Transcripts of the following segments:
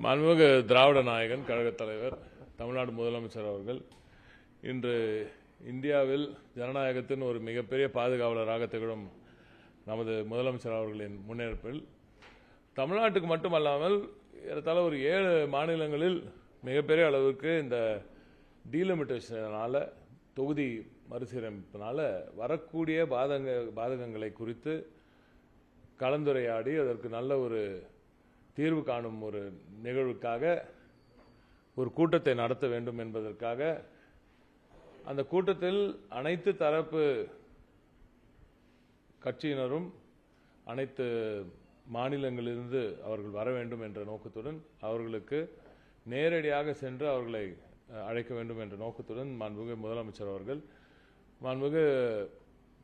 மாண்புமிகு திராவிட நாயகன் கழகத் தலைவர் தமிழ்நாடு முதலமைச்சர் அவர்கள் இன்று இந்தியாவில் ஜனநாயகத்தின் ஒரு மிகப்பெரிய பாதுகாவலராக திகழும் நமது முதலமைச்சர் அவர்களின் முன்னெடுப்பில் தமிழ்நாட்டுக்கு மட்டுமல்லாமல் ஏறத்தாழ ஒரு 7 மாநிலங்களில் மிகப்பெரிய அளவுக்கு இந்த டீலிமிட்டேஷனால தொகுதி மறுசீரமைப்பினால வரக்கூடிய பாதகங்களை குறித்து கலந்துரையாடி அதற்கு நல்ல ஒரு தீர்வு காணும் ஒரு நிகழ்வுக்காக ஒரு கூட்டத்தை நடத்த வேண்டும் என்பதற்காக அந்த கூட்டத்தில் அனைத்து தரப்பு கட்சியினரும் அனைத்து மாநிலங்களிலிருந்து அவர்கள் வர வேண்டும் என்ற நோக்கத்துடன் அவர்களுக்கு நேரடியாக சென்று அவர்களை அழைக்க வேண்டும் என்ற நோக்கத்துடன் மாண்புமிகு முதலமைச்சர் அவர்கள் மாண்புமிகு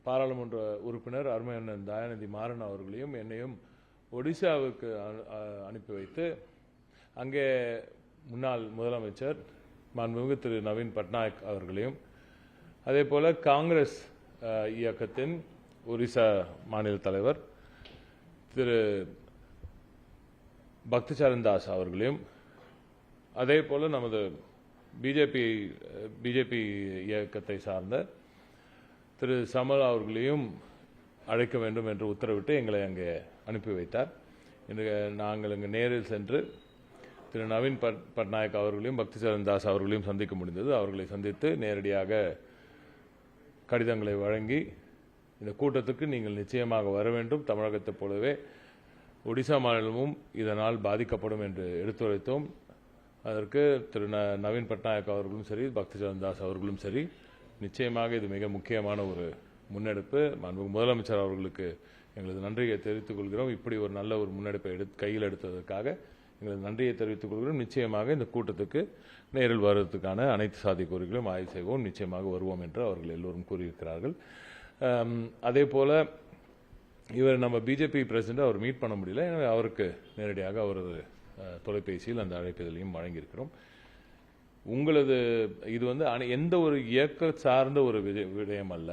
பாராளுமன்ற உறுப்பினர் அருமையண்ணன் தயாநிதி மாறன் அவர்களையும் என்னையும் ஒடிசாவுக்கு அனுப்பி வைத்து அங்கே முன்னாள் முதலமைச்சர் மாண்புமிகு திரு நவீன் பட்நாயக் அவர்களையும் அதேபோல காங்கிரஸ் இயக்கத்தின் ஒரிசா மாநில தலைவர் திரு பக்திச்சரண் தாஸ் அவர்களையும் அதேபோல நமது பிஜேபி இயக்கத்தை சார்ந்த திரு சமல் அவர்களையும் அழைக்க வேண்டும் என்று உத்தரவிட்டு எங்களை அங்கே அனுப்பி வைத்தார். இன்று நாங்கள் இங்கு நேரில் சென்று திரு நவீன் பட்நாயக் அவர்களையும் பக்திச்சரண் தாஸ் அவர்களையும் சந்திக்க முடிந்தது. அவர்களை சந்தித்து நேரடியாக கடிதங்களை வழங்கி இந்த கூட்டத்துக்கு நீங்கள் நிச்சயமாக வர வேண்டும், தமிழகத்தைப் போலவே ஒடிசா மாநிலமும் இதனால் பாதிக்கப்படும் என்று எடுத்துரைத்தோம். அதற்கு திரு நவீன் பட்நாயக் அவர்களும் சரி பக்திச்சரண் தாஸ் அவர்களும் சரி நிச்சயமாக இது மிக முக்கியமான ஒரு முன்னெடுப்பு. மாண்புமிகு முதலமைச்சர் அவர்களுக்கு எங்களது நன்றியை தெரிவித்துக் கொள்கிறோம். இப்படி ஒரு நல்ல ஒரு முன்னெடுப்பை கையில் எடுத்ததற்காக எங்களது நன்றியை தெரிவித்துக் கொள்கிறோம். நிச்சயமாக இந்த கூட்டத்துக்கு நேரில் வருவதற்கான அனைத்து சாத்தியக்கூறுகளையும் ஆய்வு செய்வோம், நிச்சயமாக வருவோம் என்று அவர்கள் எல்லோரும் கூறியிருக்கிறார்கள். அதே போல இவர் நம்ம பிஜேபி பிரசிடண்ட் அவர் மீட் பண்ண முடியல, எனவே அவருக்கு நேரடியாக அவரது தொலைபேசியில் அந்த அழைப்பிதழையும் வழங்கியிருக்கிறோம். உங்களது இது எந்த ஒரு இயக்க சார்ந்த ஒரு விடயம் அல்ல,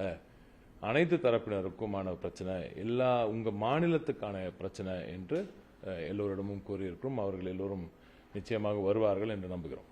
அனைத்து தரப்பினருக்குமான பிரச்சனை, உங்க மாநிலத்துக்கான பிரச்சனை என்று எல்லோரிடமும் கூறியிருக்கிறோம். அவர்கள் எல்லோரும் நிச்சயமாக வருவார்கள் என்று நம்புகிறோம்.